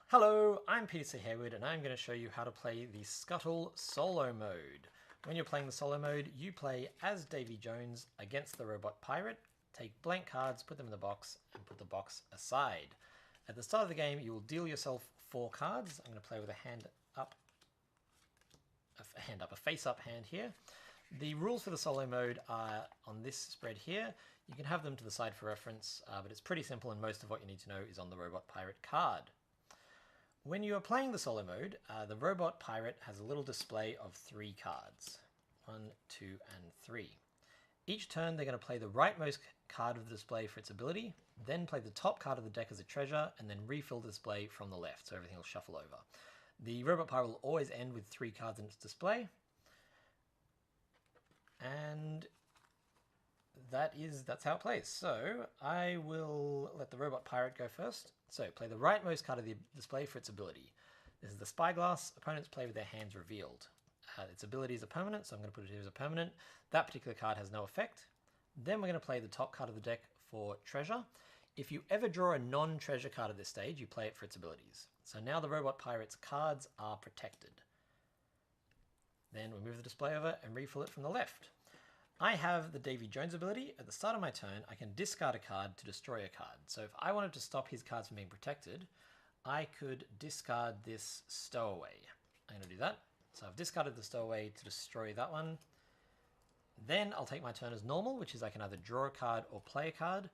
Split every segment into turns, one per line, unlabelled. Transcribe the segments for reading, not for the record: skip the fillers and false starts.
Hello, I'm Peter Harewood and I'm going to show you how to play the Scuttle solo mode. When you're playing the solo mode, you play as Davy Jones against the robot pirate, take blank cards, put them in the box, and put the box aside. At the start of the game, you will deal yourself 4 cards. I'm going to play with a face-up hand here. The rules for the solo mode are on this spread here. You can have them to the side for reference, but it's pretty simple and most of what you need to know is on the robot pirate card. When you are playing the solo mode, the robot pirate has a little display of 3 cards. 1, 2, and 3. Each turn they're going to play the rightmost card of the display for its ability, then play the top card of the deck as a treasure, and then refill the display from the left, so everything will shuffle over. The robot pirate will always end with 3 cards in its display, and that's how it plays. So I will let the robot pirate go first. So play the rightmost card of the display for its ability. This is the spyglass. Opponents play with their hands revealed. Its ability is a permanent, so I'm going to put it here as a permanent. That particular card has no effect. Then we're going to play the top card of the deck for treasure. If you ever draw a non-treasure card at this stage, you play it for its abilities. So now the robot pirate's cards are protected. Then we move the display over and refill it from the left. I have the Davy Jones ability. At the start of my turn, I can discard a card to destroy a card. So if I wanted to stop his cards from being protected, I could discard this stowaway. I'm going to do that. So I've discarded the stowaway to destroy that one. Then I'll take my turn as normal, which is I can either draw a card or play a card.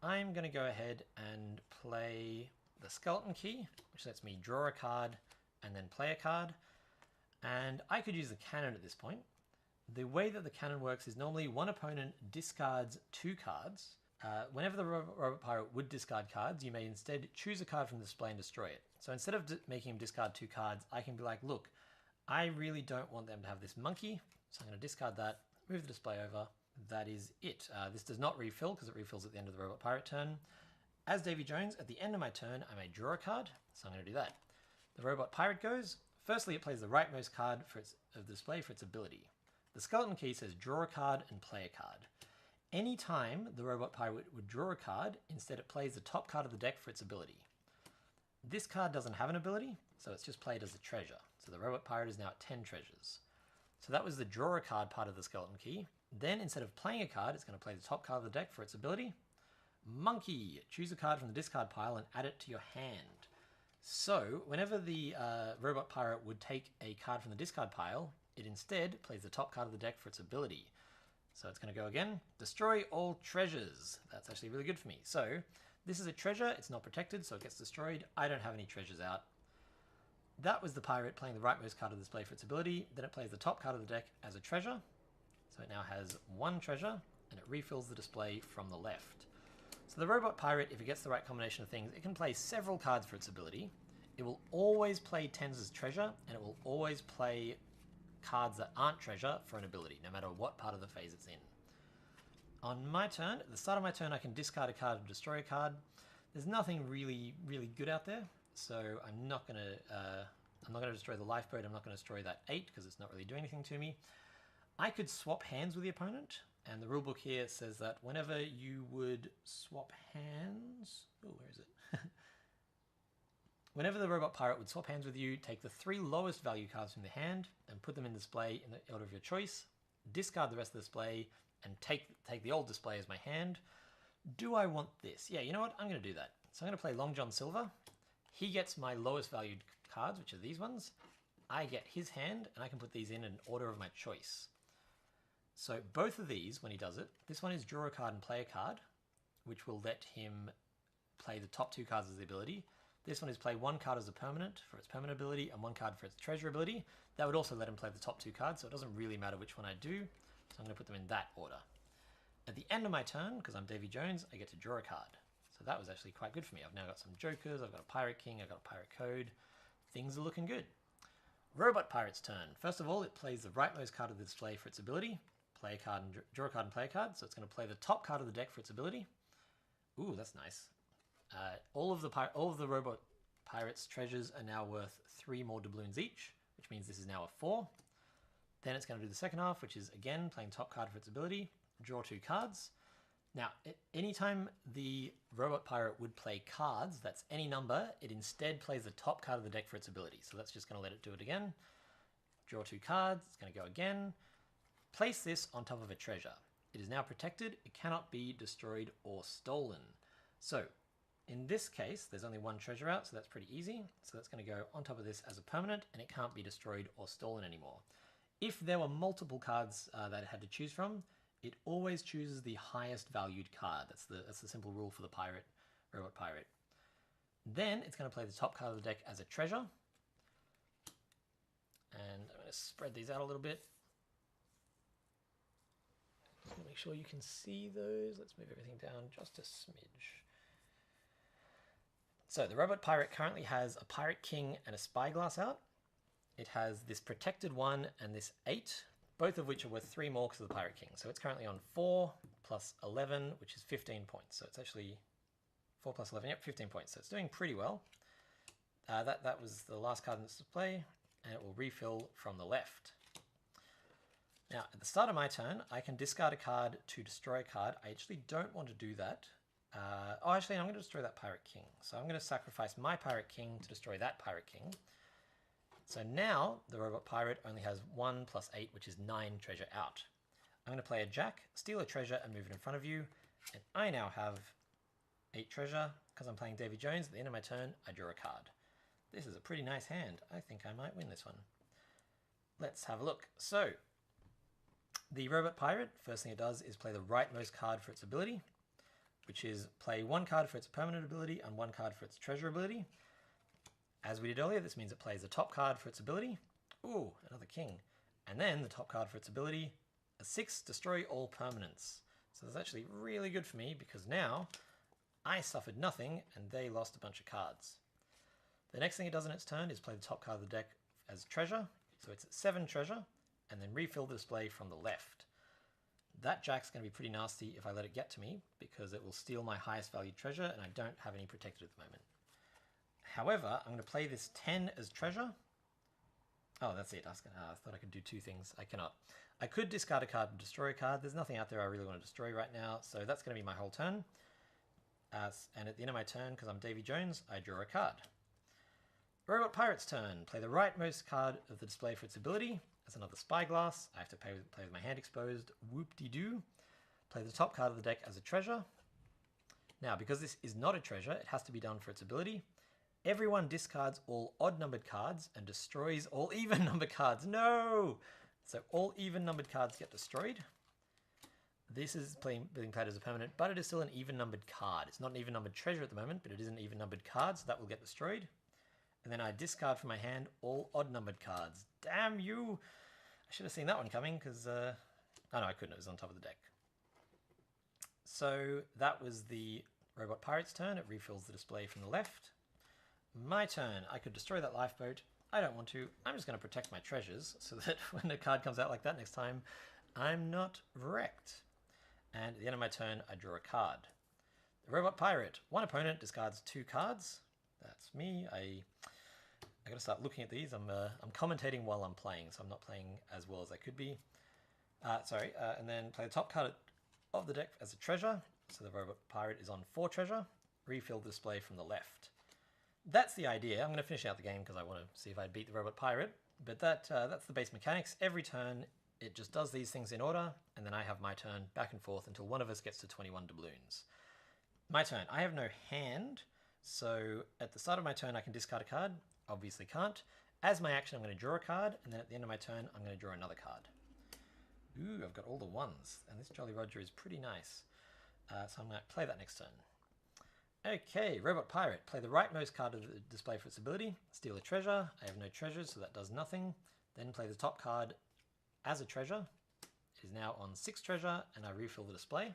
I'm going to go ahead and play the skeleton key, which lets me draw a card and then play a card. And I could use the cannon at this point. The way that the cannon works is normally one opponent discards 2 cards. Whenever the robot pirate would discard cards, you may instead choose a card from the display and destroy it. So instead of making him discard 2 cards, I can be like, look, I really don't want them to have this monkey, so I'm going to discard that, move the display over. That is it. This does not refill because it refills at the end of the robot pirate turn. As Davy Jones, at the end of my turn, I may draw a card, so I'm going to do that. The robot pirate goes. Firstly, it plays the rightmost card of the display for its ability. The skeleton key says draw a card and play a card. Anytime the robot pirate would draw a card, instead it plays the top card of the deck for its ability. This card doesn't have an ability, so it's just played as a treasure. So the robot pirate is now at 10 treasures. So that was the draw a card part of the skeleton key. Then instead of playing a card, it's going to play the top card of the deck for its ability. Monkey! Choose a card from the discard pile and add it to your hand. So whenever the robot pirate would take a card from the discard pile, it instead plays the top card of the deck for its ability. So it's going to go again. Destroy all treasures. That's actually really good for me. So this is a treasure. It's not protected, so it gets destroyed. I don't have any treasures out. That was the pirate playing the rightmost card of the display for its ability. Then it plays the top card of the deck as a treasure. So it now has 1 treasure, and it refills the display from the left. So the robot pirate, if it gets the right combination of things, it can play several cards for its ability. It will always play 10s as treasure, and it will always play cards that aren't treasure for an ability, no matter what part of the phase it's in. On my turn, at the start of my turn, I can discard a card or destroy a card. There's nothing really good out there, so I'm not going to destroy the lifeboat. I'm not going to destroy that 8 because it's not really doing anything to me. I could swap hands with the opponent, and the rulebook here says that whenever you would swap hands... Oh, where is it? Whenever the robot pirate would swap hands with you, take the 3 lowest value cards from the hand and put them in display in the order of your choice, discard the rest of the display, and take the old display as my hand. Do I want this? Yeah, you know what? I'm going to do that. So I'm going to play Long John Silver. He gets my lowest valued cards, which are these ones. I get his hand, and I can put these in an order of my choice. So both of these, when he does it, this one is draw a card and play a card, which will let him play the top 2 cards as the ability. This one is play 1 card as a permanent for its permanent ability and 1 card for its treasure ability. That would also let him play the top 2 cards, so it doesn't really matter which one I do. So I'm going to put them in that order. At the end of my turn, because I'm Davy Jones, I get to draw a card. So that was actually quite good for me. I've now got some jokers, I've got a pirate king, I've got a pirate code. Things are looking good. Robot pirate's turn. First of all, it plays the rightmost card of the display for its ability. Play a card and draw a card and play a card. So it's going to play the top card of the deck for its ability. Ooh, that's nice. All of the robot pirates' treasures are now worth 3 more doubloons each, which means this is now a 4. Then it's going to do the second half, which is again playing top card for its ability, draw 2 cards. Now, anytime the robot pirate would play cards, that's any number, it instead plays the top card of the deck for its ability. So that's just going to let it do it again. Draw 2 cards, it's going to go again. Place this on top of a treasure. It is now protected, it cannot be destroyed or stolen. So, in this case, there's only one treasure out, so that's pretty easy. So that's going to go on top of this as a permanent, and it can't be destroyed or stolen anymore. If there were multiple cards that it had to choose from, it always chooses the highest valued card. That's the simple rule for the robot pirate. Then it's going to play the top card of the deck as a treasure. And I'm going to spread these out a little bit. Just make sure you can see those. Let's move everything down just a smidge. So the robot pirate currently has a pirate king and a spyglass out. It has this protected 1 and this 8, both of which are worth 3 more because of the pirate king. So it's currently on 4 plus 11, which is 15 points. So it's actually 4 plus 11, yep, 15 points. So it's doing pretty well. That was the last card in this display, and it will refill from the left. Now, at the start of my turn, I can discard a card to destroy a card. I actually don't want to do that. Actually, I'm going to destroy that pirate king. So I'm going to sacrifice my pirate king to destroy that pirate king. So now the robot pirate only has 1 plus 8, which is 9 treasure out. I'm going to play a jack, steal a treasure, and move it in front of you. And I now have 8 treasure. Because I'm playing Davy Jones, at the end of my turn, I draw a card. This is a pretty nice hand. I think I might win this one. Let's have a look. So, the robot pirate, first thing it does is play the rightmost card for its ability, which is play 1 card for its permanent ability and 1 card for its treasure ability. As we did earlier, this means it plays the top card for its ability. Ooh, another king. And then the top card for its ability, a 6, destroy all permanents. So that's actually really good for me because now I suffered nothing and they lost a bunch of cards. The next thing it does in its turn is play the top card of the deck as treasure. So it's at 7 treasure, and then refill the display from the left. That jack's going to be pretty nasty if I let it get to me because it will steal my highest valued treasure and I don't have any protected at the moment. However, I'm going to play this 10 as treasure. Oh, that's it. I thought I could do 2 things. I cannot. I could discard a card and destroy a card. There's nothing out there I really want to destroy right now, so that's going to be my whole turn. And at the end of my turn, because I'm Davy Jones, I draw a card. Robot Pirate's turn. Play the rightmost card of the display for its ability. That's another spyglass. I have to play with my hand exposed. Whoop-de-doo. Play the top card of the deck as a treasure. Now, because this is not a treasure, it has to be done for its ability. Everyone discards all odd-numbered cards and destroys all even-numbered cards. No! So all even-numbered cards get destroyed. This is being played as a permanent, but it is still an even-numbered card. It's not an even-numbered treasure at the moment, but it is an even-numbered card, so that will get destroyed. And then I discard from my hand all odd-numbered cards. Damn you! I should have seen that one coming, because... oh no, I couldn't. It was on top of the deck. So that was the Robot Pirate's turn. It refills the display from the left. My turn. I could destroy that lifeboat. I don't want to. I'm just going to protect my treasures so that when a card comes out like that next time, I'm not wrecked. And at the end of my turn, I draw a card. The Robot Pirate. One opponent discards 2 cards. That's me. I got to start looking at these. I'm commentating while I'm playing, so I'm not playing as well as I could be. And then play the top card of the deck as a treasure. So the Robot Pirate is on 4 treasure. Refill the display from the left. That's the idea. I'm going to finish out the game because I want to see if I beat the Robot Pirate. But that's the base mechanics. Every turn, it just does these things in order, and then I have my turn back and forth until one of us gets to 21 doubloons. My turn. I have no hand, so at the start of my turn, I can discard a card. Obviously can't. As my action, I'm going to draw a card, and then at the end of my turn, I'm going to draw another card. Ooh, I've got all the 1s, and this Jolly Roger is pretty nice. So I'm going to play that next turn. Okay, Robot Pirate. Play the rightmost card of the display for its ability. Steal a treasure. I have no treasures, so that does nothing. Then play the top card as a treasure. It is now on 6 treasure, and I refill the display.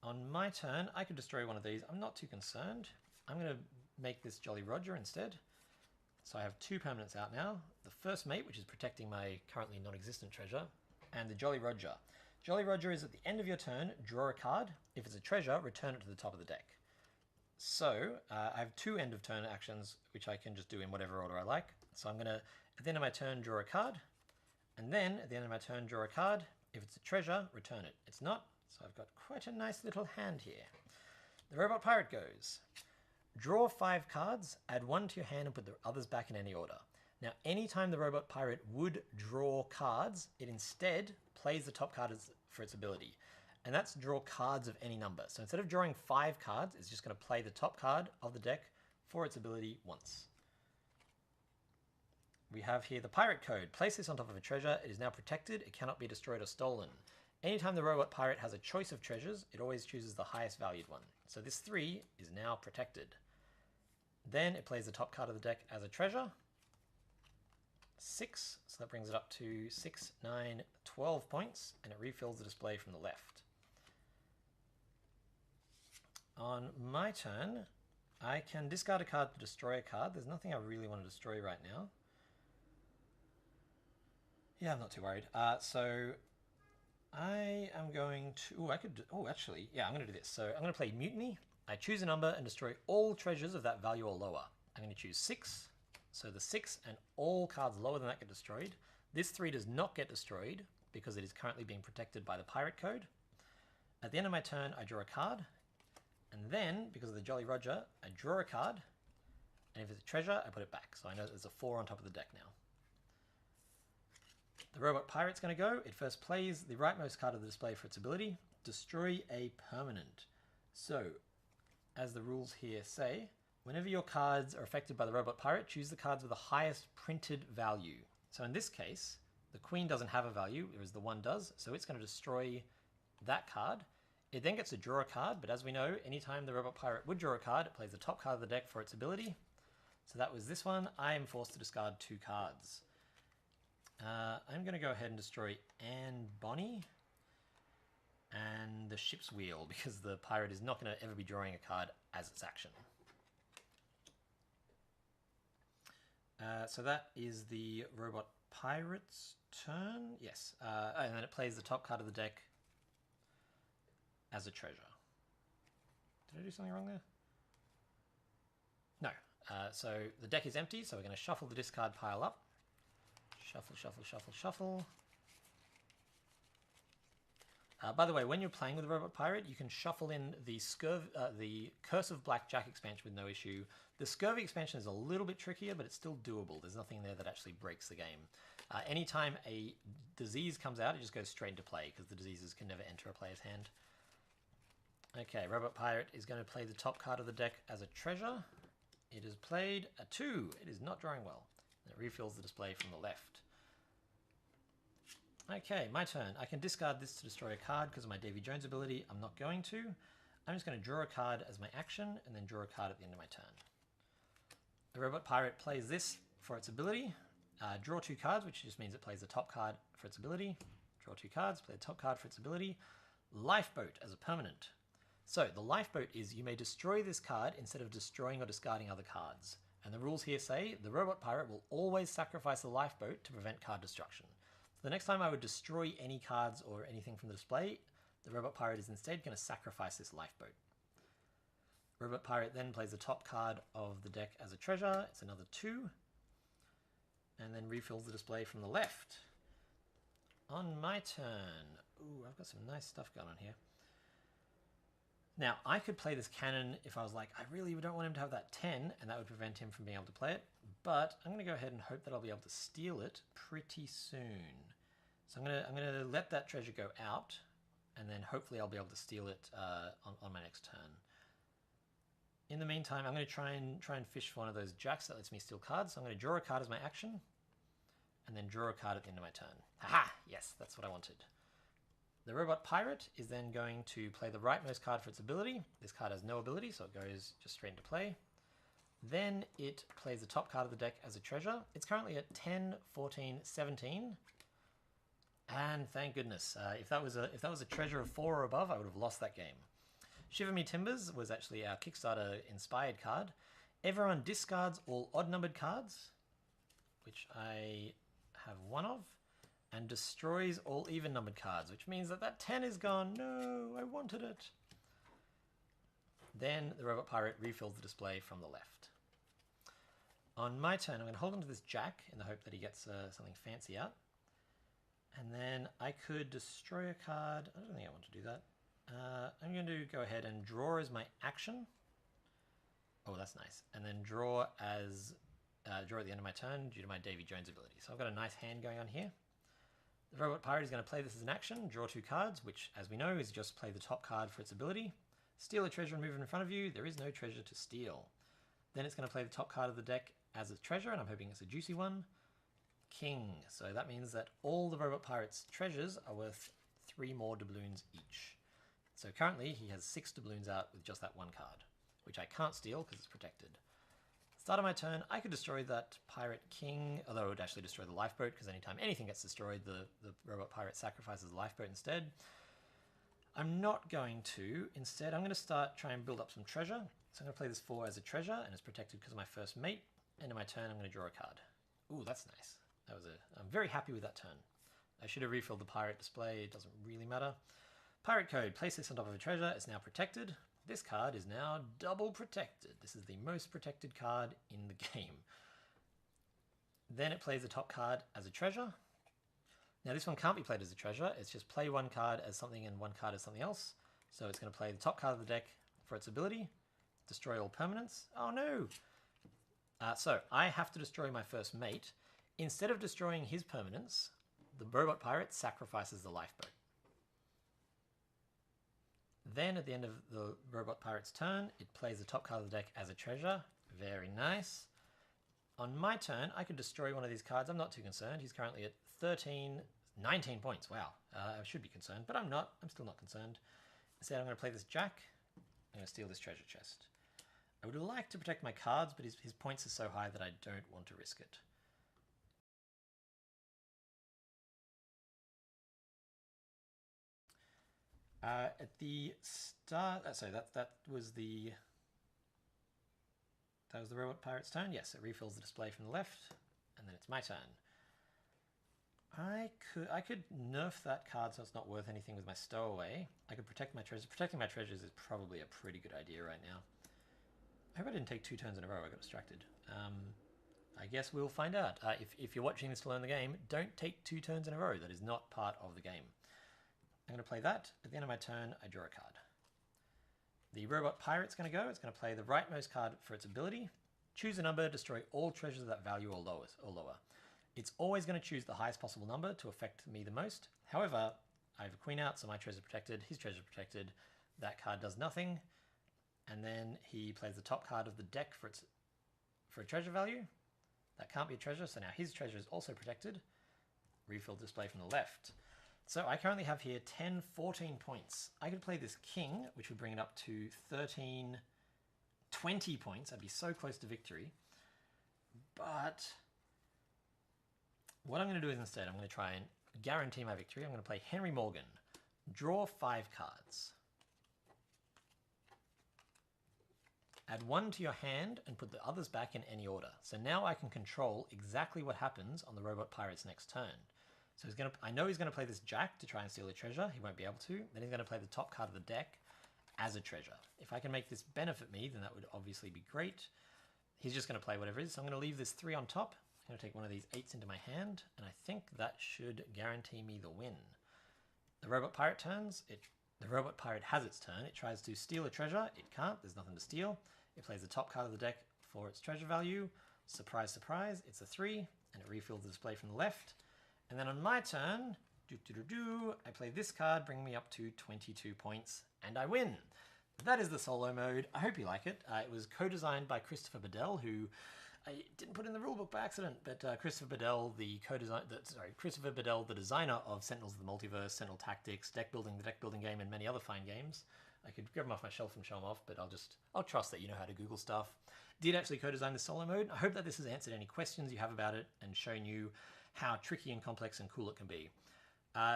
On my turn, I could destroy one of these. I'm not too concerned. I'm going to make this Jolly Roger instead. So I have 2 permanents out now. The first mate, which is protecting my currently non-existent treasure, and the Jolly Roger. Jolly Roger is at the end of your turn, draw a card. If it's a treasure, return it to the top of the deck. So I have 2 end of turn actions, which I can just do in whatever order I like. So I'm going to, at the end of my turn, draw a card. And then at the end of my turn, draw a card. If it's a treasure, return it. It's not, So I've got quite a nice little hand here. The Robot Pirate goes, draw 5 cards, add 1 to your hand and put the others back in any order. Now, anytime the Robot Pirate would draw cards, it instead plays the top card for its ability. And that's draw cards of any number. So instead of drawing 5 cards, it's just going to play the top card of the deck for its ability once. We have here the Pirate Code. Place this on top of a treasure. It is now protected. It cannot be destroyed or stolen. Anytime the Robot Pirate has a choice of treasures, it always chooses the highest valued one. So this 3 is now protected. Then it plays the top card of the deck as a treasure. 6, so that brings it up to 6, 9, 12 points, and it refills the display from the left. On my turn, I can discard a card to destroy a card. There's nothing I really want to destroy right now. Yeah, I'm not too worried. So I am going to... actually, yeah, I'm going to do this. So I'm going to play Mutiny. I choose a number and destroy all treasures of that value or lower. I'm going to choose 6. So the 6 and all cards lower than that get destroyed. This 3 does not get destroyed because it is currently being protected by the Pirate Code. At the end of my turn, I draw a card. And then, because of the Jolly Roger, I draw a card. And if it's a treasure, I put it back. So I know there's a 4 on top of the deck now. The Robot Pirate's going to go. It first plays the rightmost card of the display for its ability. Destroy a permanent. So, as the rules here say, whenever your cards are affected by the Robot Pirate, choose the cards with the highest printed value. So in this case, the Queen doesn't have a value, whereas the 1 does, so it's going to destroy that card. It then gets to draw a card, but as we know, anytime the Robot Pirate would draw a card, it plays the top card of the deck for its ability. So that was this one. I am forced to discard 2 cards. I'm going to go ahead and destroy Anne Bonny and the Ship's Wheel, because the pirate is not going to ever be drawing a card as its action. So that is the Robot Pirate's turn. Yes. And then it plays the top card of the deck as a treasure. Did I do something wrong there? No. So the deck is empty, so we're going to shuffle the discard pile up. Shuffle, shuffle, shuffle, shuffle. By the way, when you're playing with the Robot Pirate, you can shuffle in the Curse of Blackjack expansion with no issue. The Scurvy expansion is a little bit trickier, but it's still doable. There's nothing there that actually breaks the game. Anytime a disease comes out, it just goes straight into play, because the diseases can never enter a player's hand. Okay, Robot Pirate is going to play the top card of the deck as a treasure. It has played a 2. It is not drawing well. And it refills the display from the left. Okay, my turn. I can discard this to destroy a card because of my Davy Jones ability. I'm not going to. I'm just going to draw a card as my action and then draw a card at the end of my turn. The Robot Pirate plays this for its ability. Draw 2 cards, which just means it plays the top card for its ability. Draw 2 cards, play the top card for its ability. Lifeboat as a permanent. So the Lifeboat is you may destroy this card instead of destroying or discarding other cards. And the rules here say the Robot Pirate will always sacrifice the Lifeboat to prevent card destruction. The next time I would destroy any cards or anything from the display, the Robot Pirate is instead going to sacrifice this Lifeboat. Robot Pirate then plays the top card of the deck as a treasure. It's another 2. And then refills the display from the left. On my turn. Ooh, I've got some nice stuff going on here. Now, I could play this cannon if I was like, I really don't want him to have that 10, and that would prevent him from being able to play it. But I'm going to go ahead and hope that I'll be able to steal it pretty soon. So I'm going to let that treasure go out, and then hopefully I'll be able to steal it on my next turn. In the meantime, I'm going to try and fish for one of those jacks that lets me steal cards. So I'm going to draw a card as my action, and then draw a card at the end of my turn. Haha! Yes, that's what I wanted. The Robot Pirate is then going to play the rightmost card for its ability. This card has no ability, so it goes just straight into play. Then it plays the top card of the deck as a treasure. It's currently at 10, 14, 17. And thank goodness, if that was a treasure of 4 or above, I would have lost that game. Shiver Me Timbers was actually our Kickstarter inspired card. Everyone discards all odd-numbered cards, which I have 1 of, and destroys all even-numbered cards, which means that that 10 is gone. No, I wanted it. Then the Robot Pirate refills the display from the left. On my turn, I'm going to hold on to this jack in the hope that he gets something fancy out. And then I could destroy a card. I don't think I want to do that. I'm going to go ahead and draw as my action. Oh, that's nice. And then draw as draw at the end of my turn due to my Davy Jones ability. So I've got a nice hand going on here. The Robot Pirate is going to play this as an action, draw 2 cards, which, as we know, is just play the top card for its ability. Steal a treasure and move it in front of you. There is no treasure to steal. Then it's going to play the top card of the deck as a treasure, and I'm hoping it's a juicy one. King. So that means that all the Robot Pirate's treasures are worth 3 more doubloons each. So currently he has 6 doubloons out with just that 1 card, which I can't steal because it's protected. Start of my turn, I could destroy that Pirate King, although it would actually destroy the lifeboat, because anytime anything gets destroyed, the Robot Pirate sacrifices the lifeboat instead. I'm not going to. Instead, I'm going to try and build up some treasure. So I'm going to play this 4 as a treasure, and it's protected because of my first mate. End of my turn, I'm going to draw a card. Ooh, that's nice. I'm very happy with that turn. I should have refilled the pirate display, it doesn't really matter. Pirate code, place this on top of a treasure, it's now protected. This card is now double protected. This is the most protected card in the game. Then it plays the top card as a treasure. Now this one can't be played as a treasure, it's just play 1 card as something and 1 card as something else. So it's going to play the top card of the deck for its ability, destroy all permanents. Oh no! So I have to destroy my first mate. Instead of destroying his permanents, the Robot Pirate sacrifices the lifeboat. Then at the end of the Robot Pirate's turn, it plays the top card of the deck as a treasure. Very nice. On my turn, I could destroy one of these cards. I'm not too concerned. He's currently at 19 points. Wow. I should be concerned, but I'm not. I'm still not concerned. Instead, I'm going to play this Jack. I'm going to steal this treasure chest. I would like to protect my cards, but his points are so high that I don't want to risk it. At the start, sorry, that was the Robot Pirate's turn. Yes, it refills the display from the left, and then it's my turn. I could nerf that card so it's not worth anything with my stowaway. I could protect my treasures. Protecting my treasures is probably a pretty good idea right now. I hope I didn't take 2 turns in a row. I got distracted. I guess we'll find out. If you're watching this to learn the game, don't take 2 turns in a row. That is not part of the game. I'm going to play that. At the end of my turn, I draw a card. The Robot Pirate's going to go. It's going to play the rightmost card for its ability. Choose a number, destroy all treasures of that value or lower. It's always going to choose the highest possible number to affect me the most. However, I have a queen out, so my treasure is protected, his treasure is protected. That card does nothing. And then he plays the top card of the deck for a treasure value. That can't be a treasure, so now his treasure is also protected. Refill display from the left. So I currently have here 14 points. I could play this king, which would bring it up to 20 points. I'd be so close to victory. But what I'm going to do is instead, I'm going to try and guarantee my victory. I'm going to play Henry Morgan. Draw 5 cards. Add 1 to your hand and put the others back in any order. So now I can control exactly what happens on the Robot Pirate's next turn. So I know he's going to play this Jack to try and steal a treasure. He won't be able to. Then he's going to play the top card of the deck as a treasure. If I can make this benefit me, then that would obviously be great. He's just going to play whatever it is. So I'm going to leave this 3 on top. I'm going to take one of these 8s into my hand, and I think that should guarantee me the win. The Robot Pirate turns. The Robot Pirate has its turn. It tries to steal a treasure. It can't. There's nothing to steal. It plays the top card of the deck for its treasure value. Surprise, surprise. It's a 3, and it refills the display from the left. And then on my turn, I play this card, bringing me up to 22 points, and I win. That is the solo mode. I hope you like it. It was co-designed by Christopher Bedell, who I didn't put in the rulebook by accident, but Christopher Bedell, the designer of Sentinels of the Multiverse, Sentinel Tactics, the deck building game, and many other fine games. I could grab them off my shelf and show them off, but I'll trust that you know how to Google stuff. Did actually co-design the solo mode. I hope that this has answered any questions you have about it and shown you how tricky and complex and cool it can be.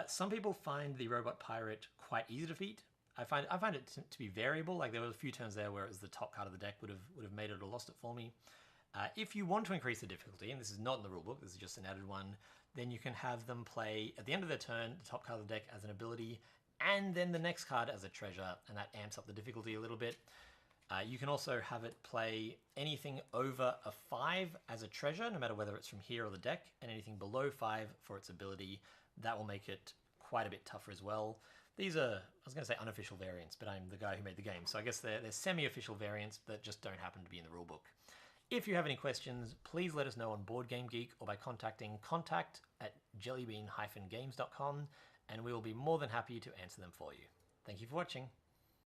Some people find the Robot Pirate quite easy to defeat. I find it to be variable. Like there were a few turns there where it was the top card of the deck would have made it or lost it for me. If you want to increase the difficulty, and this is not in the rulebook, this is just an added one, then you can have them play at the end of their turn the top card of the deck as an ability, and then the next card as a treasure, and that amps up the difficulty a little bit. You can also have it play anything over a 5 as a treasure, no matter whether it's from here or the deck, and anything below 5 for its ability. That will make it quite a bit tougher as well. These are, I was going to say unofficial variants, but I'm the guy who made the game, so I guess they're semi-official variants that just don't happen to be in the rulebook. If you have any questions, please let us know on Board Game Geek or by contacting contact@jellybean-games.com, and we will be more than happy to answer them for you. Thank you for watching.